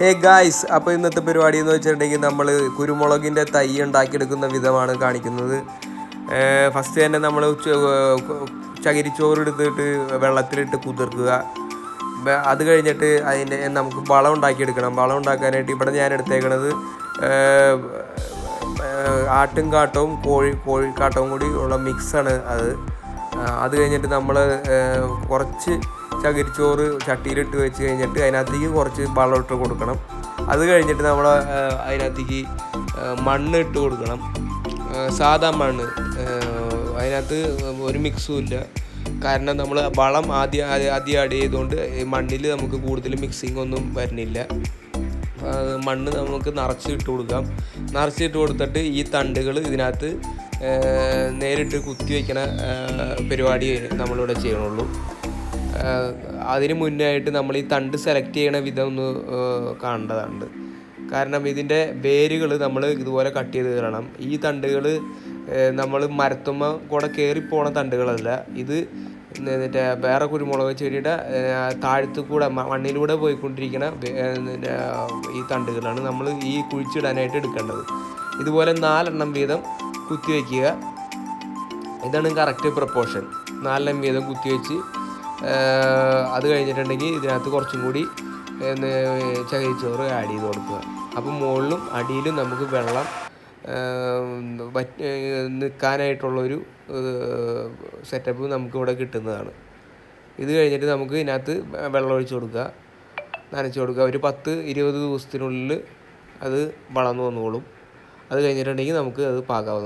Hey guys, അപ്പോൾ ഇന്നത്തെ പരിപാടി എന്ന് വെച്ചിട്ടുണ്ടെങ്കിൽ നമ്മൾ കുരുമുളകിൻ്റെ തൈ ഉണ്ടാക്കിയെടുക്കുന്ന വിധമാണ് കാണിക്കുന്നത്. ഫസ്റ്റ് തന്നെ നമ്മൾ ചകിരിച്ചോറ് എടുത്തിട്ട് വെള്ളത്തിലിട്ട് കുതിർക്കുക. അത് കഴിഞ്ഞിട്ട് അതിൻ്റെ നമുക്ക് വളം ഉണ്ടാക്കിയെടുക്കണം. വളം ഉണ്ടാക്കാനായിട്ട് ഇവിടെ ഞാൻ എടുത്തേക്കണത് ആട്ടും കാട്ടവും കോഴിക്കാട്ടവും കൂടി ഉള്ള മിക്സാണ് അത് കഴിഞ്ഞിട്ട് നമ്മൾ കുറച്ച് ചകിരിച്ചോറ് ചട്ടിയിലിട്ട് വെച്ച് കഴിഞ്ഞിട്ട് അതിനകത്തേക്ക് കുറച്ച് വളം ഇട്ട് കൊടുക്കണം. അത് കഴിഞ്ഞിട്ട് നമ്മൾ അതിനകത്തേക്ക് മണ്ണ് ഇട്ട് കൊടുക്കണം, സാധാ മണ്ണ്. അതിനകത്ത് ഒരു മിക്സും ഇല്ല, കാരണം നമ്മൾ വളം ആദ്യം ആഡ് ചെയ്തുകൊണ്ട് മണ്ണിൽ നമുക്ക് കൂടുതൽ മിക്സിംഗ് ഒന്നും വരുന്നില്ല. മണ്ണ് നമുക്ക് നിറച്ചിട്ട് കൊടുക്കാം. നിറച്ചിട്ട് കൊടുത്തിട്ട് ഈ തണ്ടുകൾ ഇതിനകത്ത് നേരിട്ട് കുത്തി വയ്ക്കണ പരിപാടി നമ്മളിവിടെ ചെയ്യണുള്ളൂ. അതിന് മുന്നായിട്ട് നമ്മൾ ഈ തണ്ട് സെലക്ട് ചെയ്യണ വിധം ഒന്ന് കാണേണ്ടതുണ്ട്. കാരണം ഇതിൻ്റെ വേരുകൾ നമ്മൾ ഇതുപോലെ കട്ട് ചെയ്ത് തരണം. ഈ തണ്ടുകൾ നമ്മൾ മരത്തുമ്മ കൂടെ കയറിപ്പോണ തണ്ടുകളല്ല, ഇത് എന്നിട്ട് വേറെ കുരുമുളക് ചെടിയുടെ താഴത്തു കൂടെ മണ്ണിലൂടെ പോയിക്കൊണ്ടിരിക്കുന്ന ഈ തണ്ടുകളാണ് നമ്മൾ ഈ കുഴിച്ചിടാനായിട്ട് എടുക്കേണ്ടത്. ഇതുപോലെ 4 എണ്ണം വീതം കുത്തി വയ്ക്കുക. ഇതാണ് കറക്റ്റ് പ്രപ്പോർഷൻ. 4 എണ്ണം വീതം കുത്തി വെച്ച് അത് കഴിഞ്ഞിട്ടുണ്ടെങ്കിൽ ഇതിനകത്ത് കുറച്ചും കൂടി ചകിരിച്ചോറ് ആഡ് ചെയ്ത് കൊടുക്കുക. അപ്പം മുകളിലും അടിയിലും നമുക്ക് വെള്ളം നിൽക്കാനായിട്ടുള്ളൊരു സെറ്റപ്പ് നമുക്കിവിടെ കിട്ടുന്നതാണ്. ഇത് കഴിഞ്ഞിട്ട് നമുക്ക് ഇതിനകത്ത് വെള്ളം ഒഴിച്ച് കൊടുക്കുക, നനച്ച് കൊടുക്കുക. ഒരു 10-20 ദിവസത്തിനുള്ളിൽ അത് വളർന്നു വന്നോളും. അത് കഴിഞ്ഞിട്ടുണ്ടെങ്കിൽ നമുക്ക് അത് പാകാവുന്നതാണ്.